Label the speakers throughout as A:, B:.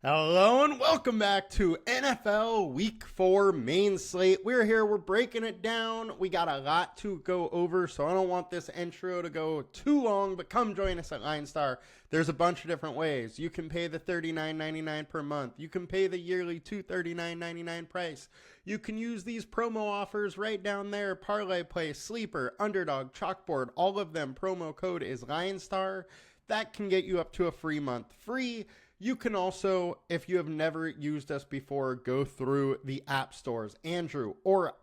A: Hello and welcome back to NFL Week 4 main slate. We're here, we're breaking it down. We got a lot to go over, so I don't want this intro to go too long, but come join us at LineStar. There's a bunch of different ways. You can pay the $39.99 per month. You can pay the yearly $239.99 price. You can use these promo offers right down there. Parlay Play, Sleeper, Underdog, Chalkboard, all of them. Promo code is LineStar. That can get you up to a free month free. You can also, if you have never used us before, go through the app stores, Android or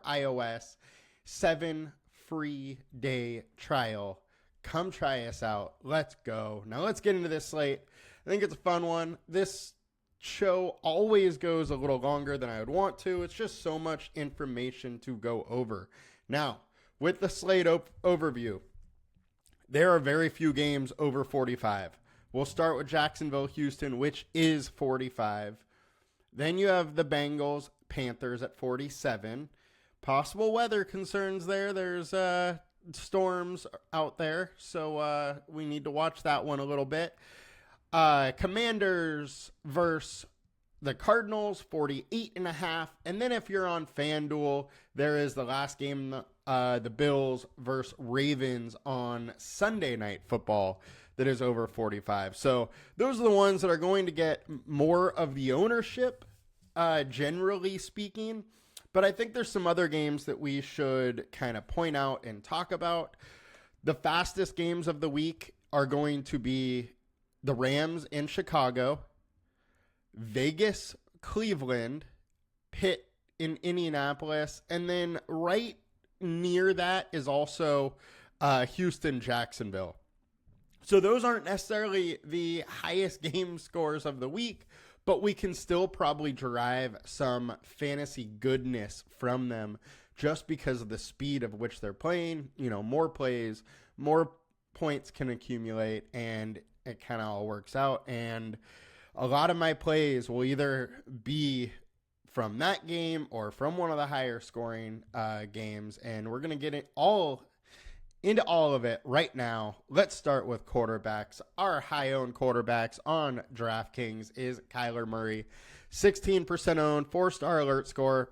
A: iOS, 7 free day trial. Come try us out. Let's go. Now let's get into this slate. I think it's a fun one. This show always goes a little longer than I would want to. It's just so much information to go over. Now, with the slate overview, there are very few games over 45. We'll start with Jacksonville, Houston, which is 45. Then you have the Bengals, Panthers at 47. Possible weather concerns there. There's storms out there, so we need to watch that one a little bit. Commanders versus the Cardinals, 48.5. And then if you're on FanDuel, there is the last game, the Bills versus Ravens on Sunday Night Football. That is over 45. So those are the ones that are going to get more of the ownership, generally speaking. But I think there's some other games that we should kind of point out and talk about. The fastest games of the week are going to be the Rams in Chicago, Vegas, Cleveland, Pitt in Indianapolis, and then right near that is also Houston, Jacksonville. So those aren't necessarily the highest game scores of the week, but we can still probably derive some fantasy goodness from them just because of the speed of which they're playing. You know, more plays, more points can accumulate, and it kind of all works out. And a lot of my plays will either be from that game or from one of the higher scoring games, and we're going to get it all into all of it right now. Let's start with quarterbacks. Our high-owned quarterbacks on DraftKings is Kyler Murray, 16% owned, 4-star alert score.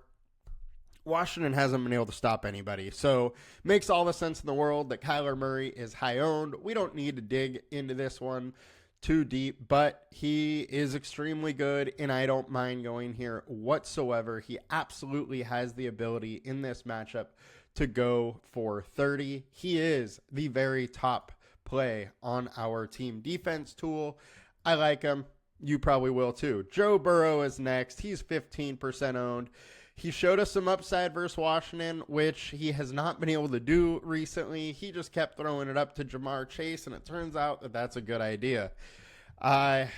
A: Washington hasn't been able to stop anybody, so makes all the sense in the world that Kyler Murray is high-owned. We don't need to dig into this one too deep, but he is extremely good, and I don't mind going here whatsoever. He absolutely has the ability in this matchup to go for 30. He is the very top play on our team defense tool. I like him. You probably will too. Joe Burrow is next. He's 15% owned. He showed us some upside versus Washington, which he has not been able to do recently. He just kept throwing it up to Jamar Chase, and it turns out that that's a good idea. I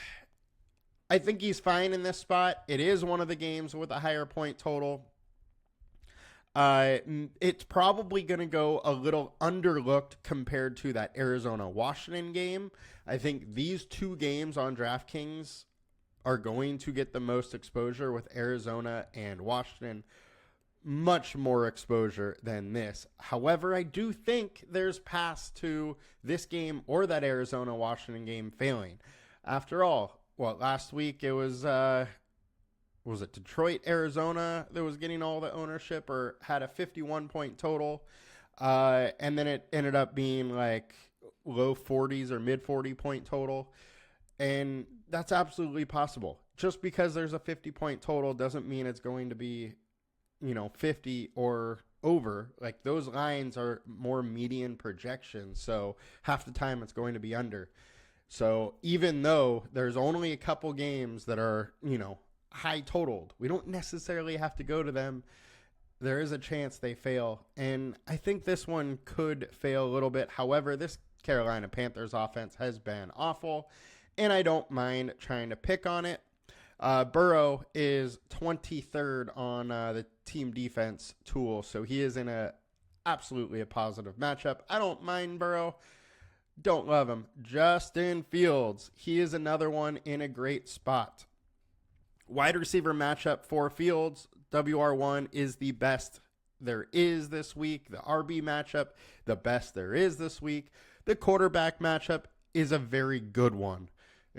A: think he's fine in this spot. It is one of the games with a higher point total. It's probably going to go a little underlooked compared to that Arizona-Washington game. I think these two games on DraftKings are going to get the most exposure, with Arizona and Washington much more exposure than this. However, I do think there's paths to this game or that Arizona-Washington game failing. After all, last week it was it Detroit, Arizona that was getting all the ownership or had a 51-point total. And then it ended up being like low 40s or mid 40-point total. And that's absolutely possible. Just because there's a 50-point total doesn't mean it's going to be, 50 or over. Like, those lines are more median projections. So half the time it's going to be under. So even though there's only a couple games that are, high totaled, we don't necessarily have to go to them. There is a chance they fail. And I think this one could fail a little bit. However, this Carolina Panthers offense has been awful, and I don't mind trying to pick on it. Burrow is 23rd on the team defense tool, so he is in absolutely a positive matchup. I don't mind Burrow. Don't love him. Justin Fields, he is another one in a great spot. Wide receiver matchup for Fields, WR1 is the best there is this week. The RB matchup, the best there is this week. The quarterback matchup is a very good one.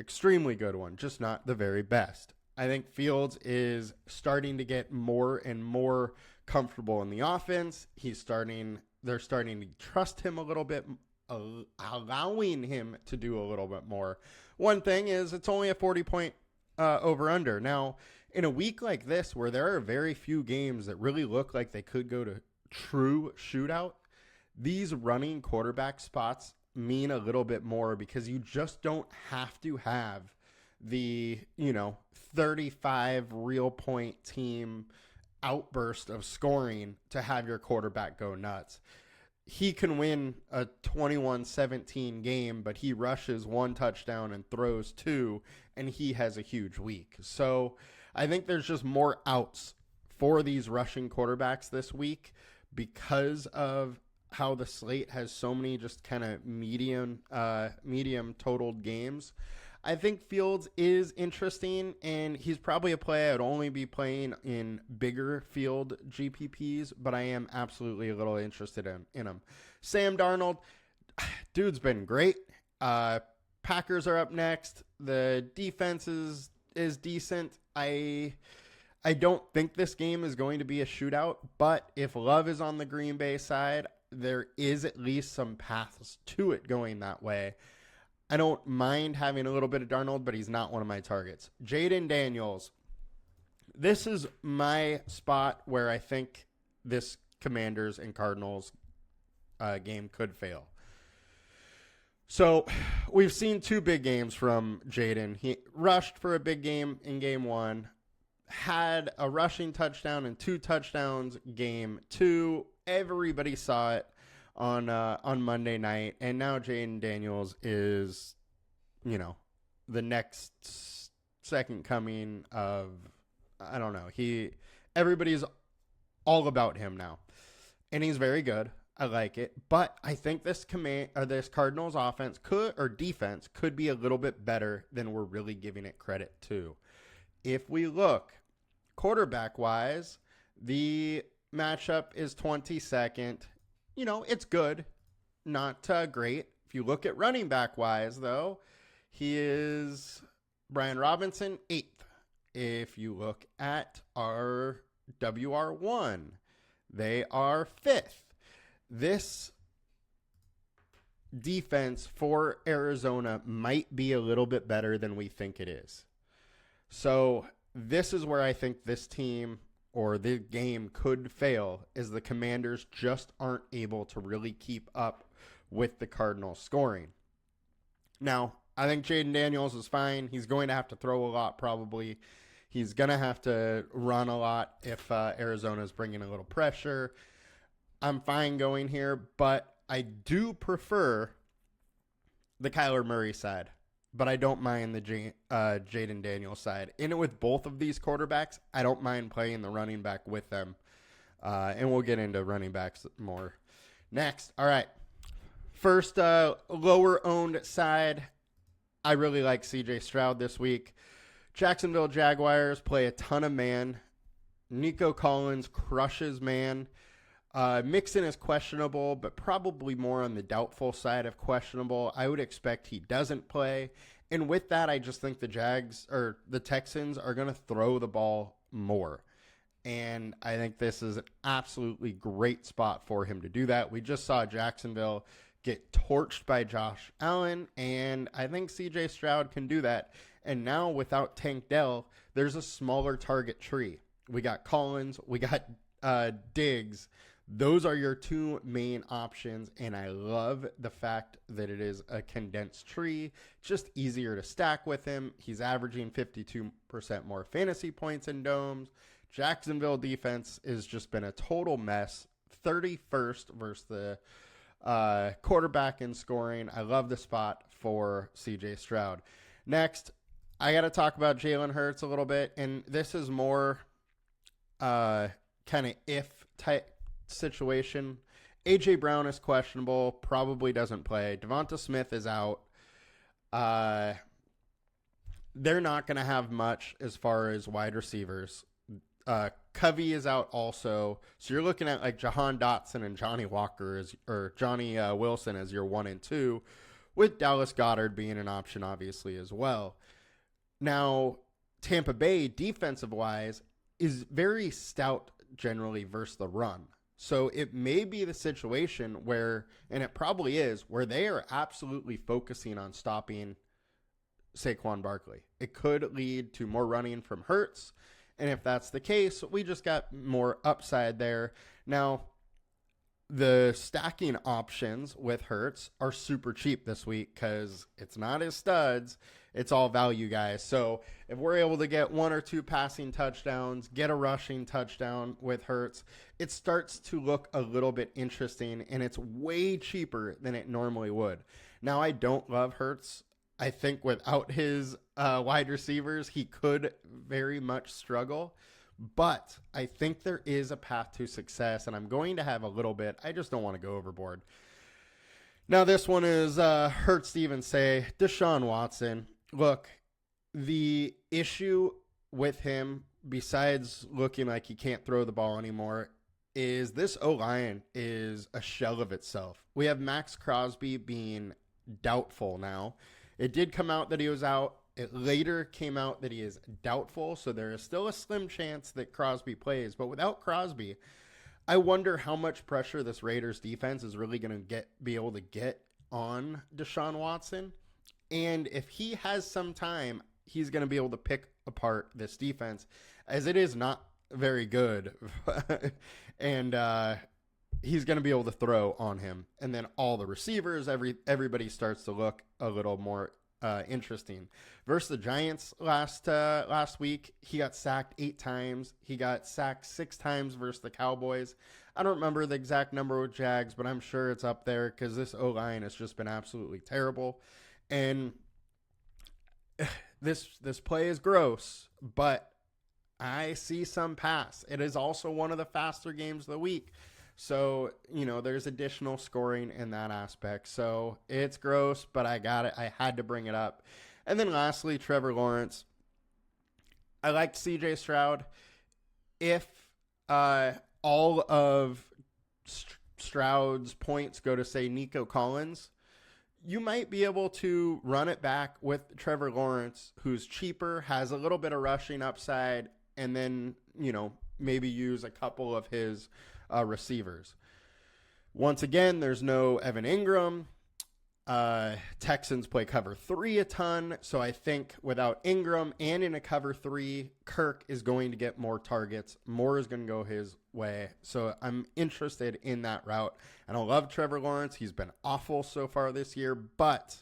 A: extremely good one, just not the very best. I think Fields is starting to get more and more comfortable in the offense. They're starting to trust him a little bit, allowing him to do a little bit more. One thing is it's only a 40-point over-under. Now, in a week like this where there are very few games that really look like they could go to true shootout, these running quarterback spots mean a little bit more because you just don't have to have the, 35 real point team outburst of scoring to have your quarterback go nuts. He can win a 21-17 game, but he rushes 1 touchdown and throws 2, and he has a huge week. So I think there's just more outs for these rushing quarterbacks this week because of how the slate has so many just kind of medium totaled games. I think Fields is interesting, and he's probably a play I'd only be playing in bigger field GPPs, but I am absolutely a little interested in him. Sam Darnold, dude's been great. Packers are up next. The defense is decent. I don't think this game is going to be a shootout, but if Love is on the Green Bay side, there is at least some paths to it going that way. I don't mind having a little bit of Darnold, but he's not one of my targets. Jaden Daniels. This is my spot where I think this Commanders and Cardinals game could fail. So we've seen 2 big games from Jaden. He rushed for a big game in game 1, had a rushing touchdown and 2 touchdowns game 2. Everybody saw it on Monday night, and now Jaden Daniels is, the next second coming of, I don't know. Everybody's all about him now, and he's very good. I like it, but I think this Cardinals offense defense could be a little bit better than we're really giving it credit to. If we look quarterback wise, the matchup is 22nd. It's good, not great. If you look at running back wise, though, he is Brian Robinson, 8th. If you look at our WR1, they are 5th. This defense for Arizona might be a little bit better than we think it is. So this is where I think this team or the game could fail, is the Commanders just aren't able to really keep up with the Cardinals scoring. Now, I think Jaden Daniels is fine. He's going to have to throw a lot probably. He's going to have to run a lot if Arizona's bringing a little pressure. I'm fine going here, but I do prefer the Kyler Murray side. But I don't mind the Jaden Daniels side. In it with both of these quarterbacks, I don't mind playing the running back with them. And we'll get into running backs more next. All right. First, lower-owned side, I really like C.J. Stroud this week. Jacksonville Jaguars play a ton of man. Nico Collins crushes man. Mixon is questionable, but probably more on the doubtful side of questionable. I would expect he doesn't play. And with that, I just think the Texans are going to throw the ball more. And I think this is an absolutely great spot for him to do that. We just saw Jacksonville get torched by Josh Allen, and I think C.J. Stroud can do that. And now without Tank Dell, there's a smaller target tree. We got Collins, we got Diggs. Those are your 2 main options, and I love the fact that it is a condensed tree. Just easier to stack with him. He's averaging 52% more fantasy points in domes. Jacksonville defense has just been a total mess. 31st versus the quarterback in scoring. I love the spot for C.J. Stroud. Next, I got to talk about Jalen Hurts a little bit, and this is more kind of if type situation. A.J. Brown is questionable, probably doesn't play. Devonta Smith is out. They're not going to have much as far as wide receivers. Covey is out also. So you're looking at like Jahan Dotson and Johnny Wilson as your 1 and 2, with Dallas Goedert being an option, obviously, as well. Now, Tampa Bay, defensive-wise, is very stout generally versus the run. So it may be the situation where, and it probably is, where they are absolutely focusing on stopping Saquon Barkley. It could lead to more running from Hurts. And if that's the case, we just got more upside there. Now, the stacking options with Hurts are super cheap this week because it's not his studs. It's all value guys. So if we're able to get 1 or 2 passing touchdowns, get a rushing touchdown with Hurts, it starts to look a little bit interesting, and it's way cheaper than it normally would. Now, I don't love Hurts. I think without his wide receivers, he could very much struggle. But I think there is a path to success, and I'm going to have a little bit. I just don't want to go overboard. Now, this one is hurt Steven say, Deshaun Watson. Look, the issue with him, besides looking like he can't throw the ball anymore, is this O-line is a shell of itself. We have Max Crosby being doubtful now. It did come out that he was out. It later came out that he is doubtful, so there is still a slim chance that Crosby plays. But without Crosby, I wonder how much pressure this Raiders defense is really going to be able to get on Deshaun Watson. And if he has some time, he's going to be able to pick apart this defense, as it is not very good. And he's going to be able to throw on him. And then all the receivers, everybody starts to look a little more interesting. Versus the Giants last week, he got sacked 8 times. He got sacked 6 times versus the Cowboys. I don't remember the exact number with Jags, but I'm sure it's up there because this O-line has just been absolutely terrible. And this play is gross, but I see some pass. It is also one of the faster games of the week. So, there's additional scoring in that aspect. So it's gross, but I got it. I had to bring it up. And then lastly, Trevor Lawrence. I liked CJ Stroud. If all of Stroud's points go to, say, Nico Collins, you might be able to run it back with Trevor Lawrence, who's cheaper, has a little bit of rushing upside, and then, maybe use a couple of his receivers. Once again, there's no Evan Ingram. Texans play cover 3 a ton. So I think without Ingram and in a cover 3, Kirk is going to get more targets. More is going to go his way. So I'm interested in that route. And I love Trevor Lawrence. He's been awful so far this year. But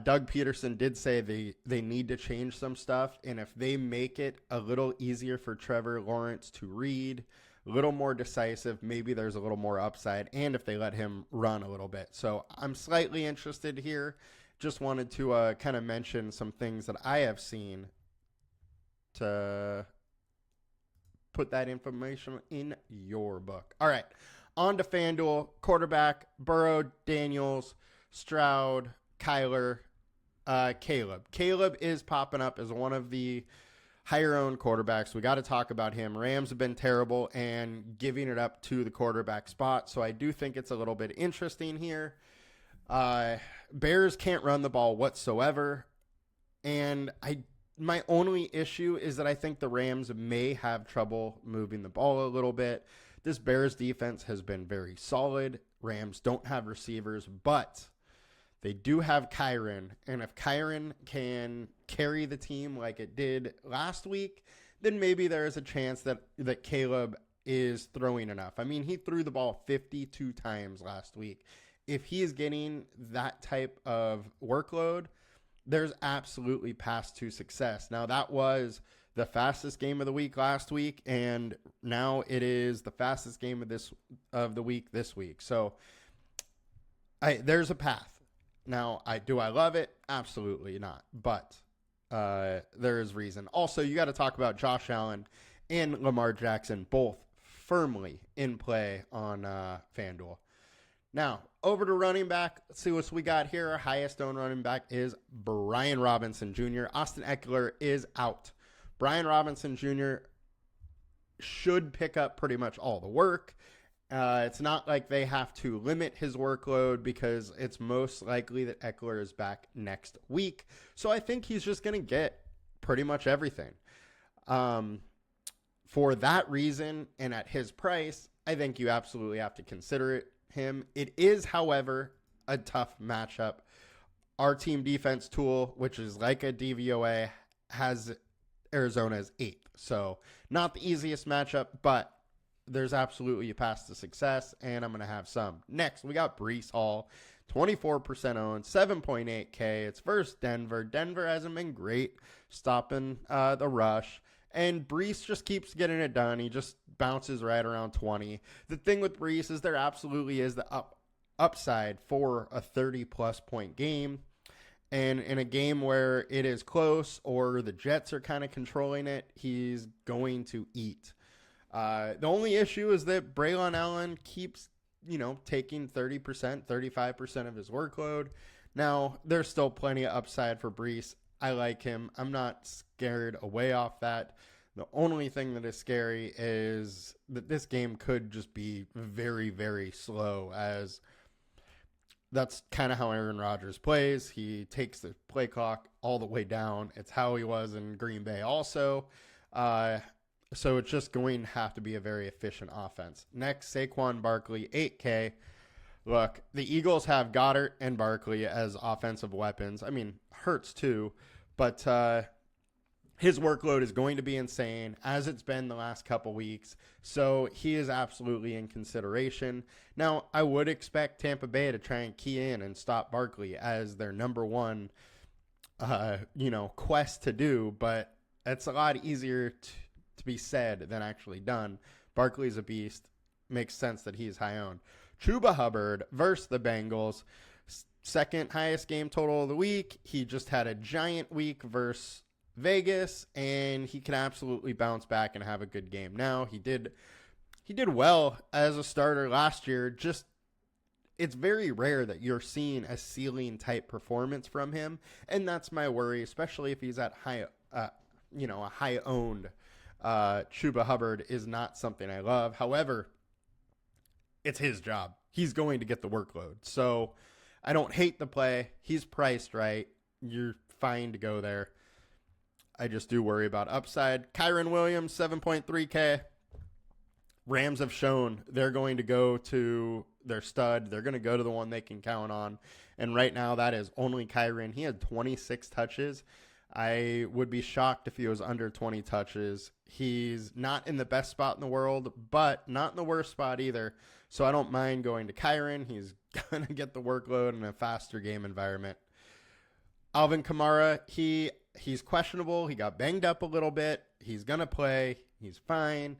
A: Doug Peterson did say they need to change some stuff. And if they make it a little easier for Trevor Lawrence to read, a little more decisive, maybe there's a little more upside, and if they let him run a little bit. So I'm slightly interested here. Just wanted to kind of mention some things that I have seen to put that information in your book. All right, on to FanDuel. Quarterback, Burrow, Daniels, Stroud, Kyler, Caleb. Caleb is popping up as one of the higher owned quarterbacks. We got to talk about him. Rams have been terrible and giving it up to the quarterback spot. So I do think it's a little bit interesting here. Bears can't run the ball whatsoever. And my only issue is that I think the Rams may have trouble moving the ball a little bit. This Bears defense has been very solid. Rams don't have receivers, but they do have Kyren, and if Kyren can carry the team like it did last week, then maybe there is a chance that Caleb is throwing enough. I mean, he threw the ball 52 times last week. If he is getting that type of workload, there's absolutely path to success. Now, that was the fastest game of the week last week, and now it is the fastest game of the week this week. So there's a path. Now, do I love it? Absolutely not. But there is reason. Also, you got to talk about Josh Allen and Lamar Jackson, both firmly in play on FanDuel. Now, over to running back. Let's see what we got here. Our highest owned running back is Brian Robinson Jr. Austin Eckler is out. Brian Robinson Jr. should pick up pretty much all the work. It's not like they have to limit his workload because it's most likely that Eckler is back next week. So I think he's just going to get pretty much everything. For that reason and at his price, I think you absolutely have to consider him. It is, however, a tough matchup. Our team defense tool, which is like a DVOA, has Arizona's 8th. So not the easiest matchup, but there's absolutely a path to success, and I'm going to have some. Next, we got Breece Hall, 24% owned, 7.8K. It's versus Denver. Denver hasn't been great stopping the rush, and Breece just keeps getting it done. He just bounces right around 20. The thing with Breece is there absolutely is the upside for a 30-plus point game. And in a game where it is close or the Jets are kind of controlling it, he's going to eat. The only issue is that Braylon Allen keeps, taking 30%, 35% of his workload. Now, there's still plenty of upside for Breece. I like him. I'm not scared away off that. The only thing that is scary is that this game could just be very, very slow, as that's kind of how Aaron Rodgers plays. He takes the play clock all the way down. It's how he was in Green Bay also. So it's just going to have to be a very efficient offense. Next, Saquon Barkley, 8K. Look, the Eagles have Goddard and Barkley as offensive weapons. I mean, Hurts too, but his workload is going to be insane, as it's been the last couple weeks. So he is absolutely in consideration. Now, I would expect Tampa Bay to try and key in and stop Barkley as their number one, quest to do, but it's a lot easier to be said than actually done. Barkley's a beast. Makes sense that he's high owned. Chuba Hubbard versus the Bengals. Second highest game total of the week. He just had a giant week versus Vegas, and he can absolutely bounce back and have a good game. Now, he did well as a starter last year. Just, it's very rare that you're seeing a ceiling type performance from him, and that's my worry, especially if he's at a high owned. Chuba Hubbard is not something I love. However, it's his job. He's going to get the workload. So I don't hate the play. He's priced right. You're fine to go there. I just do worry about upside. Kyren Williams, 7.3K. Rams have shown they're going to go to their stud. They're going to go to the one they can count on. And right now, that is only Kyren. He had 26 touches. I would be shocked if he was under 20 touches. He's not in the best spot in the world, but not in the worst spot either. So I don't mind going to Kyren. He's going to get the workload in a faster game environment. Alvin Kamara, he's questionable. He got banged up a little bit. He's going to play. He's fine.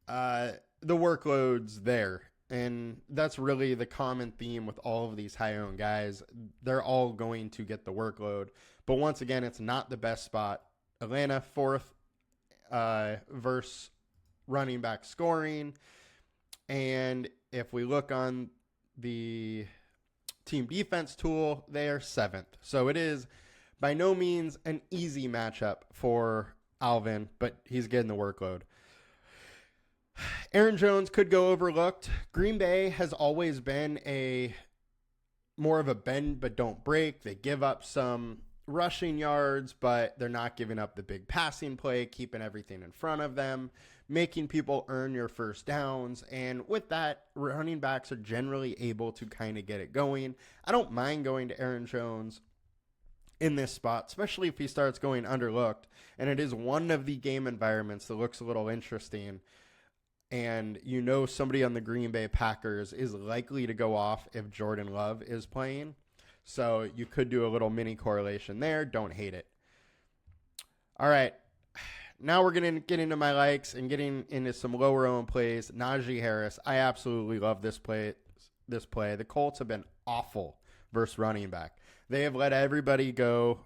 A: The workload's there. And that's really the common theme with all of these high-owned guys. They're all going to get the workload. But once again, it's not the best spot. Atlanta, 4th versus running back scoring. And if we look on the team defense tool, they are 7th. So it is by no means an easy matchup for Alvin, but he's getting the workload. Aaron Jones could go overlooked. Green Bay has always been more of a bend but don't break. They give up some rushing yards, but they're not giving up the big passing play, keeping everything in front of them, making people earn your first downs. And with that, running backs are generally able to kind of get it going. I don't mind going to Aaron Jones in this spot, especially if he starts going underlooked. And it is one of the game environments that looks a little interesting. And somebody on the Green Bay Packers is likely to go off if Jordan Love is playing. So you could do a little mini correlation there. Don't hate it. All right. Now we're going to get into my likes and getting into some lower owned plays. Najee Harris. I absolutely love this play. The Colts have been awful versus running back. They have let everybody go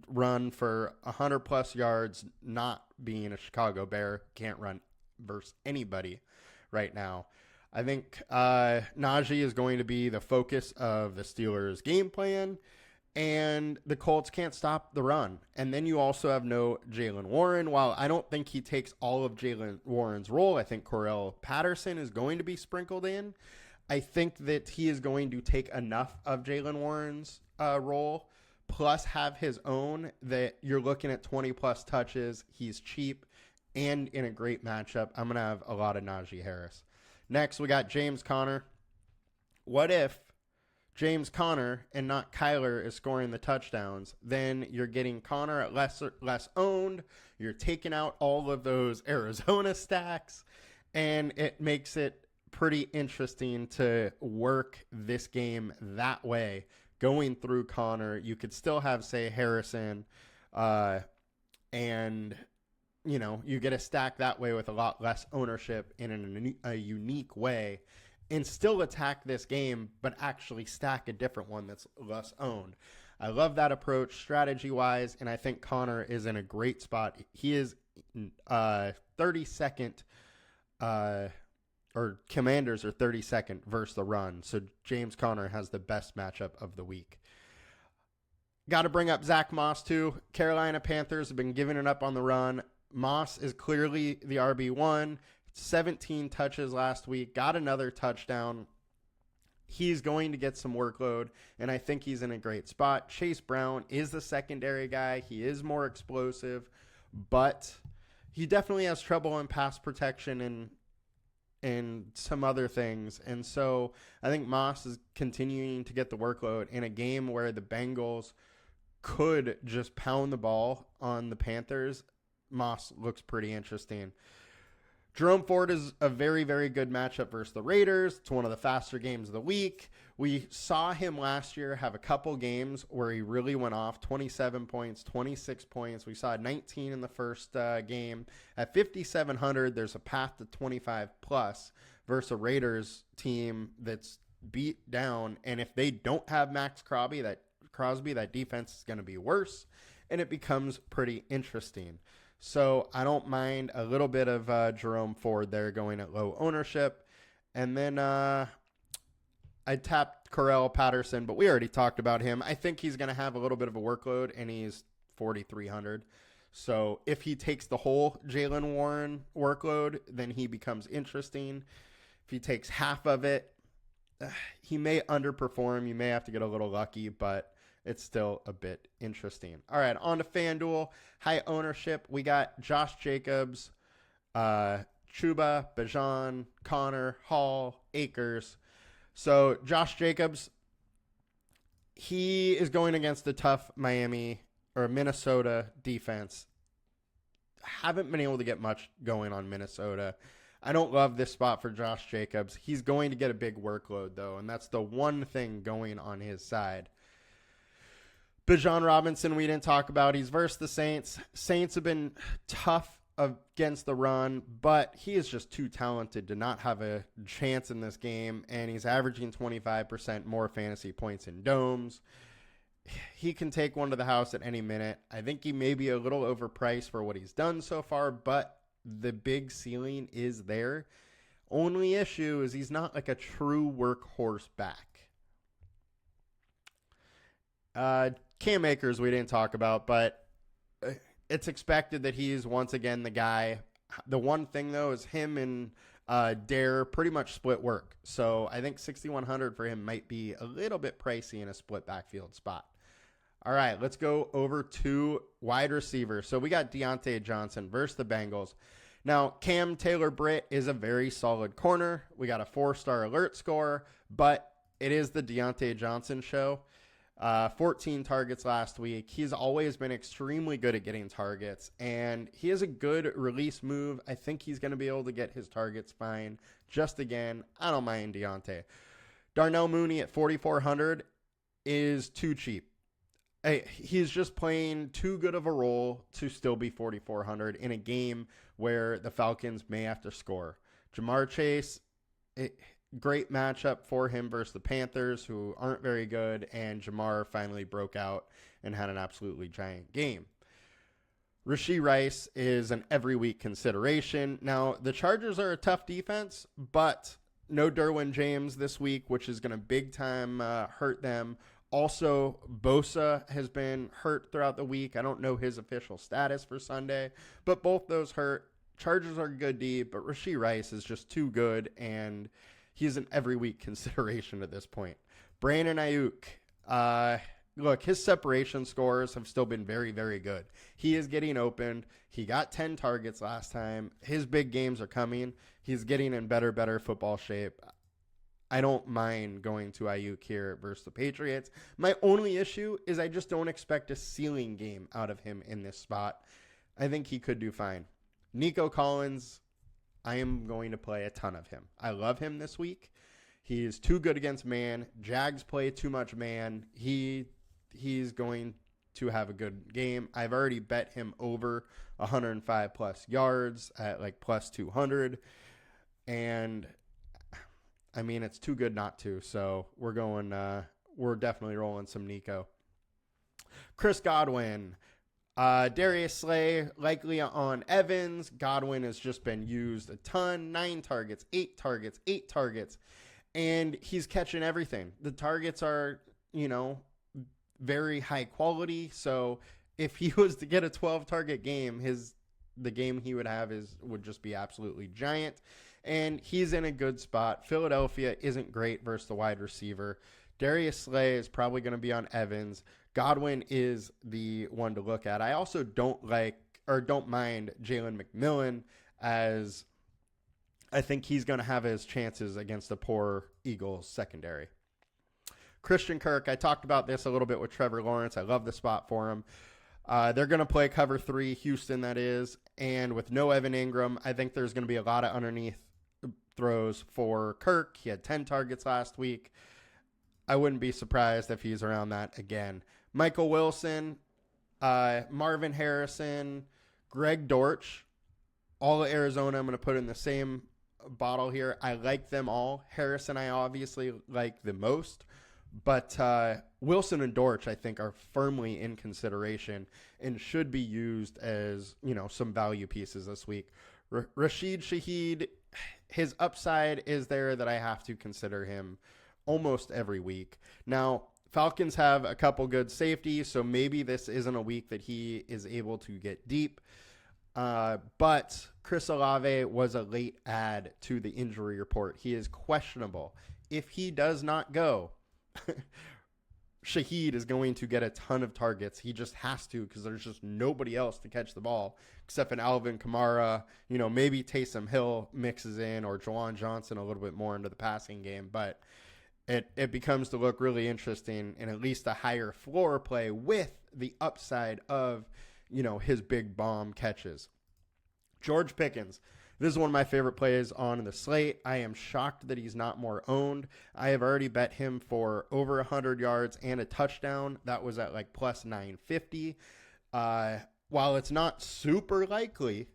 A: run for 100+ yards, not being a Chicago Bear. Can't run versus anybody right now. I think Najee is going to be the focus of the Steelers' game plan, and the Colts can't stop the run. And then you also have no Jaylen Warren. While I don't think he takes all of Jaylen Warren's role, I think Cordarrelle Patterson is going to be sprinkled in. I think that he is going to take enough of Jaylen Warren's role, plus have his own, that you're looking at 20-plus touches. He's cheap and in a great matchup. I'm going to have a lot of Najee Harris. Next, we got James Conner. What if James Conner and not Kyler is scoring the touchdowns? Then you're getting Conner at less owned. You're taking out all of those Arizona stacks, and it makes it pretty interesting to work this game that way. Going through Conner, you could still have, say, Harrison, and you get a stack that way with a lot less ownership in a unique way, and still attack this game, but actually stack a different one that's less owned. I love that approach strategy-wise, and I think Conner is in a great spot. He is 32nd, or Commanders are 32nd versus the run, so James Conner has the best matchup of the week. Got to bring up Zach Moss, too. Carolina Panthers have been giving it up on the run. Moss is clearly the RB1. 17 touches last week, got another touchdown. He's going to get some workload, and I think he's in a great spot. Chase Brown is the secondary guy. He is more explosive, but he definitely has trouble in pass protection and some other things. And so I think Moss is continuing to get the workload in a game where the Bengals could just pound the ball on the Panthers. Moss looks pretty interesting. Jerome Ford is a very, very good matchup versus the Raiders. It's one of the faster games of the week. We saw him last year have a couple games where he really went off, 27 points, 26 points. We saw 19 in the first game. At 5,700, there's a path to 25 plus versus a Raiders team that's beat down. And if they don't have Max Crosby, that defense is going to be worse, and it becomes pretty interesting. So I don't mind a little bit of Jerome Ford there going at low ownership. And then I tapped Cordarrelle Patterson, but we already talked about him. I think he's going to have a little bit of a workload, and he's 4,300. So if he takes the whole Jaylen Warren workload, then he becomes interesting. If he takes half of it, he may underperform. You may have to get a little lucky, but it's still a bit interesting. All right, on to FanDuel. High ownership. We got Josh Jacobs, Chuba, Bijan, Connor, Hall, Akers. So Josh Jacobs, he is going against a tough Minnesota defense. Haven't been able to get much going on Minnesota. I don't love this spot for Josh Jacobs. He's going to get a big workload, though, and that's the one thing going on his side. Bijan Robinson, we didn't talk about. He's versus the Saints. Saints have been tough against the run, but he is just too talented to not have a chance in this game, and he's averaging 25% more fantasy points in domes. He can take one to the house at any minute. I think he may be a little overpriced for what he's done so far, but the big ceiling is there. Only issue is he's not like a true workhorse back. Cam Akers we didn't talk about, but it's expected that he's once again the guy. The one thing, though, is him and Dare pretty much split work. So I think 6,100 for him might be a little bit pricey in a split backfield spot. All right, let's go over to wide receivers. So we got Deontay Johnson versus the Bengals. Now, Cam Taylor-Britt is a very solid corner. We got a 4-star alert score, but it is the Deontay Johnson show. 14 targets last week. He's always been extremely good at getting targets, and he has a good release move. I think he's going to be able to get his targets fine. Just again, I don't mind Deontay. Darnell Mooney at 4,400 is too cheap. He's just playing too good of a role to still be 4,400 in a game where the Falcons may have to score. Jamar Chase, great matchup for him versus the Panthers, who aren't very good, and Jamar finally broke out and had an absolutely giant game. Rashee Rice is an every week consideration. Now, the Chargers are a tough defense, but no Derwin James this week, which is going to big time hurt them. Also, Bosa has been hurt throughout the week. I don't know his official status for Sunday, but both those hurt. Chargers are good D, but Rashee Rice is just too good, and he's an every week consideration at this point. Brandon Ayuk, look, his separation scores have still been very, very good. He is getting opened. He got 10 targets last time. His big games are coming. He's getting in better football shape. I don't mind going to Ayuk here versus the Patriots. My only issue is I just don't expect a ceiling game out of him in this spot. I think he could do fine. Nico Collins, I am going to play a ton of him. I love him this week. He is too good against man. Jags play too much man. He's going to have a good game. I've already bet him over 105 plus yards at like plus 200. And I mean, it's too good not to. So we're definitely rolling some Nico. Chris Godwin. Darius Slay likely on Evans. Godwin has just been used a ton. 9 targets, 8 targets, 8 targets. And he's catching everything. The targets are, very high quality. So if he was to get a 12 target game, the game he would have would just be absolutely giant. And he's in a good spot. Philadelphia isn't great versus the wide receiver. Darius Slay is probably going to be on Evans. Godwin is the one to look at. I also don't mind Jalen McMillan, as I think he's going to have his chances against the poor Eagles secondary. Christian Kirk, I talked about this a little bit with Trevor Lawrence. I love the spot for him. They're going to play cover 3, Houston that is, and with no Evan Ingram, I think there's going to be a lot of underneath throws for Kirk. He had 10 targets last week. I wouldn't be surprised if he's around that again. Michael Wilson, Marvin Harrison, Greg Dortch, all of Arizona I'm going to put in the same bottle here. I like them all. Harrison I obviously like the most, but Wilson and Dortch I think are firmly in consideration and should be used as, some value pieces this week. Rashid Shaheed, his upside is there that I have to consider him almost every week. Now, Falcons have a couple good safeties, so maybe this isn't a week that he is able to get deep. But Chris Olave was a late add to the injury report. He is questionable. If he does not go, Shaheed is going to get a ton of targets. He just has to, because there's just nobody else to catch the ball except for Alvin Kamara. Maybe Taysom Hill mixes in, or Jawan Johnson a little bit more into the passing game. But it becomes to look really interesting and at least a higher floor play with the upside of, his big bomb catches. George Pickens. This is one of my favorite plays on the slate. I am shocked that he's not more owned. I have already bet him for over 100 yards and a touchdown. That was at like plus 950. While it's not super likely,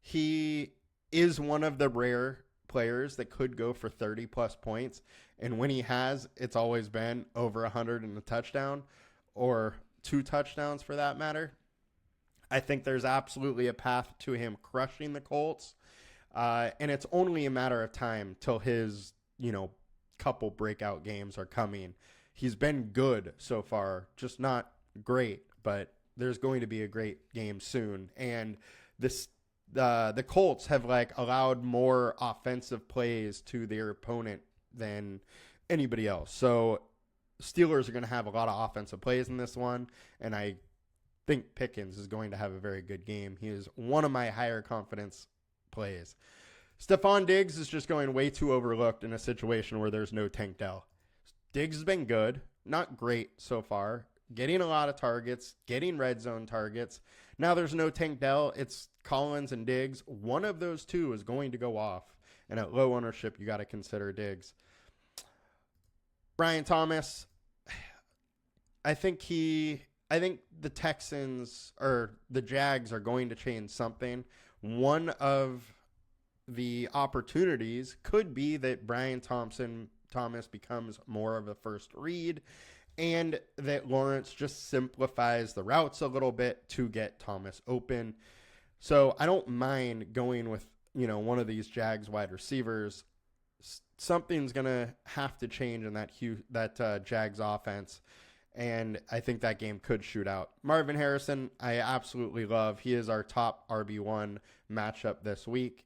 A: he is one of the rare players that could go for 30 plus points. And when he has, it's always been over 100 and a touchdown, or 2 touchdowns for that matter. I think there's absolutely a path to him crushing the Colts. And it's only a matter of time till his, couple breakout games are coming. He's been good so far, just not great, but there's going to be a great game soon. And the Colts have allowed more offensive plays to their opponent than anybody else. So Steelers are going to have a lot of offensive plays in this one, and I think Pickens is going to have a very good game. He is one of my higher confidence plays. Stephon Diggs is just going way too overlooked in a situation where there's no Tank Dell. Diggs has been good, not great so far, getting a lot of targets, getting red zone targets. Now there's no Tank Dell. It's Collins and Diggs. One of those two is going to go off, and at low ownership, you got to consider Diggs. Brian Thomas, I think the Texans or the Jags are going to change something. One of the opportunities could be that Brian Thomas becomes more of a first read, and that Lawrence just simplifies the routes a little bit to get Thomas open. So I don't mind going with, one of these Jags wide receivers. Something's going to have to change in that Jags offense. and I think that game could shoot out. Marvin Harrison, I absolutely love. He is our top RB1 matchup this week.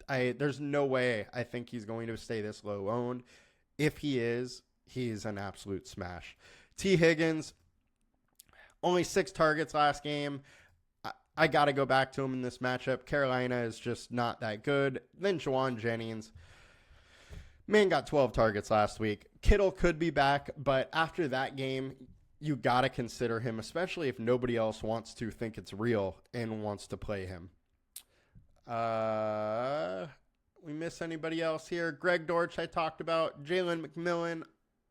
A: There's no way I think he's going to stay this low owned. If he is, he's an absolute smash. T. Higgins, only 6 targets last game. I got to go back to him in this matchup. Carolina is just not that good. Then Juwan Jennings. Man got 12 targets last week. Kittle could be back, but after that game, you got to consider him, especially if nobody else wants to think it's real and wants to play him. We miss anybody else here? Greg Dortch, I talked about. Jalen McMillan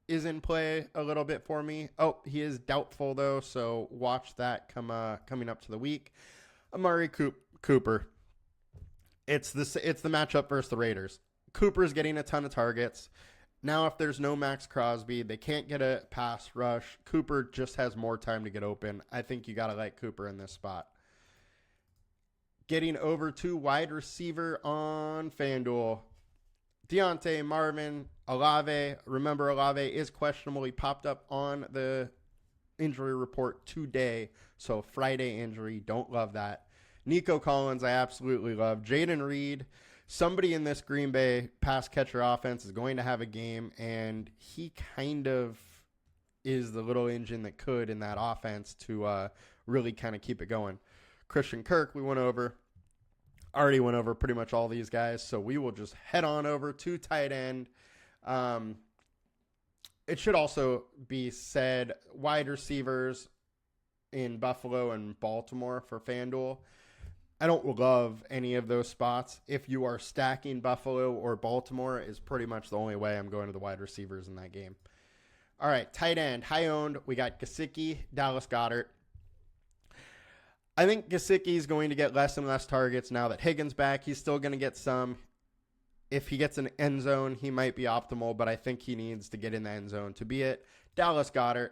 A: is in play a little bit for me. Oh, he is doubtful though, so watch that coming up to the week. Amari Cooper. It's the matchup versus the Raiders. Cooper's getting a ton of targets. Now, if there's no Max Crosby, they can't get a pass rush. Cooper just has more time to get open. I think you got to like Cooper in this spot. Getting over to wide receiver on FanDuel. Deontay, Marvin, Olave. Remember, Olave is questionable. He popped up on the injury report today. So Friday injury. Don't love that. Nico Collins, I absolutely love. Jaden Reed. Somebody in this Green Bay pass catcher offense is going to have a game, and he kind of is the little engine that could in that offense to really kind of keep it going. Christian Kirk, we already went over pretty much all these guys, so we will just head on over to tight end. It should also be said, wide receivers in Buffalo and Baltimore for FanDuel. I don't love any of those spots. If you are stacking Buffalo or Baltimore, is pretty much the only way I'm going to the wide receivers in that game. All right, tight end, high owned. We got Gesicki, Dallas Goedert. I think Gesicki is going to get less and less targets now that Higgins back. He's still going to get some. If he gets an end zone, he might be optimal, but I think he needs to get in the end zone to be it. Dallas Goedert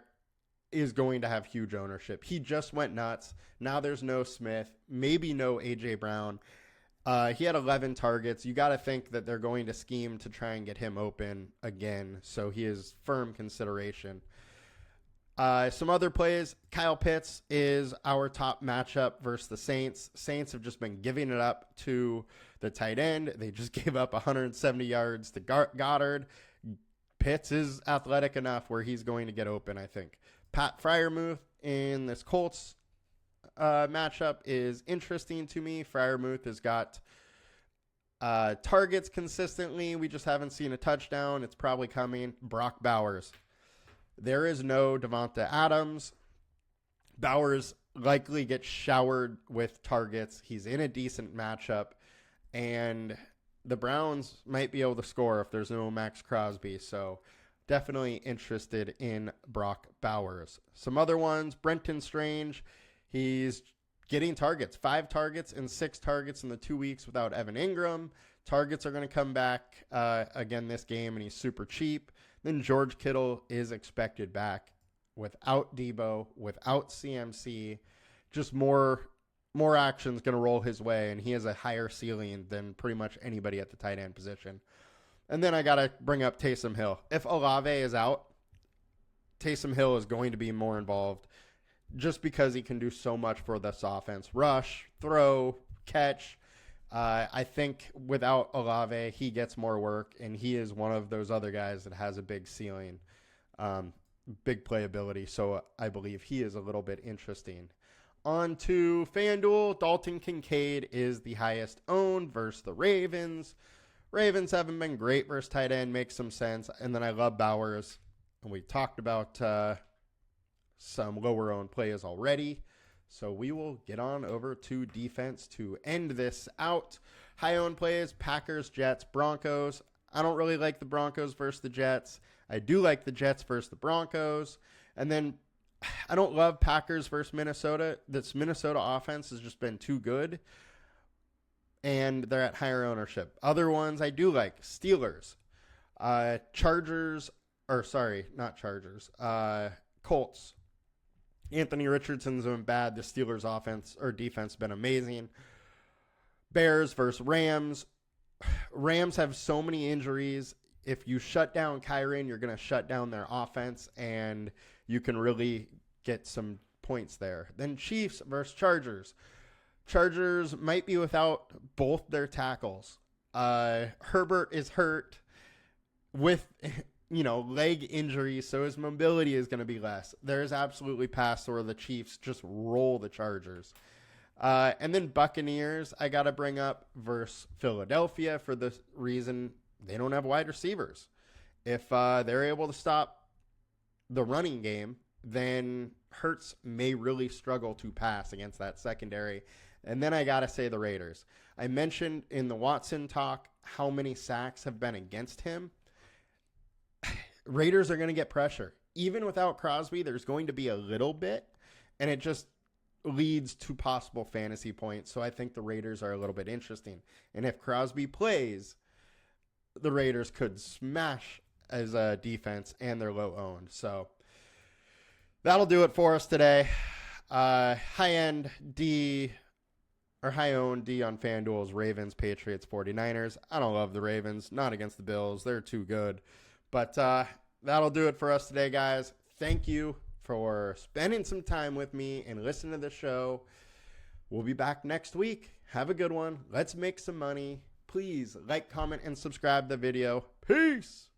A: is going to have huge ownership. He just went nuts. Now there's no Smith, maybe no A.J. Brown. He had 11 targets. You got to think that they're going to scheme to try and get him open again, so he is firm consideration. Some other plays. Kyle Pitts is our top matchup versus the Saints. Saints have just been giving it up to the tight end. They just gave up 170 yards to Goddard. Pitts is athletic enough where he's going to get open, I think. Pat Freiermuth in this Colts matchup is interesting to me. Freiermuth has got targets consistently. We just haven't seen a touchdown. It's probably coming. Brock Bowers. There is no Devonta Adams. Bowers likely gets showered with targets. He's in a decent matchup. And the Browns might be able to score if there's no Max Crosby. So definitely interested in Brock Bowers. Some other ones, Brenton Strange. He's getting targets. 5 targets and 6 targets in the 2 weeks without Evan Ingram. Targets are going to come back again this game, and he's super cheap. Then George Kittle is expected back without Debo, without CMC. Just more action's going to roll his way, and he has a higher ceiling than pretty much anybody at the tight end position. And then I got to bring up Taysom Hill. If Olave is out, Taysom Hill is going to be more involved just because he can do so much for this offense. Rush, throw, catch. I think without Olave, he gets more work, and he is one of those other guys that has a big ceiling, big playability. So I believe he is a little bit interesting. On to FanDuel. Dalton Kincaid is the highest owned versus the Ravens. Ravens haven't been great versus tight end. Makes some sense. And then I love Bowers. And we talked about some lower owned plays already. So we will get on over to defense to end this out. High owned plays, Packers, Jets, Broncos. I don't really like the Broncos versus the Jets. I do like the Jets versus the Broncos. And then I don't love Packers versus Minnesota. This Minnesota offense has just been too good. And they're at higher ownership. Other ones I do like. Steelers. Colts. Anthony Richardson's been bad. The Steelers offense or defense been amazing. Bears versus Rams. Rams have so many injuries. if you shut down Kyren, you're going to shut down their offense, and you can really get some points there. Then Chiefs versus Chargers. Chargers might be without both their tackles. Herbert is hurt with, leg injuries, so his mobility is going to be less. There's absolutely pass where the Chiefs just roll the Chargers. And then Buccaneers, I got to bring up versus Philadelphia for the reason they don't have wide receivers. If they're able to stop the running game, then Hurts may really struggle to pass against that secondary. And then I got to say the Raiders. I mentioned in the Watson talk how many sacks have been against him. Raiders are going to get pressure. Even without Crosby, there's going to be a little bit, and it just leads to possible fantasy points. So I think the Raiders are a little bit interesting. And if Crosby plays, the Raiders could smash as a defense, and they're low owned. So that'll do it for us today. High-owned D on FanDuel is Ravens, Patriots, 49ers. I don't love the Ravens, not against the Bills. They're too good. But that'll do it for us today, guys. Thank you for spending some time with me and listening to the show. We'll be back next week. Have a good one. Let's make some money. Please like, comment, and subscribe to the video. Peace.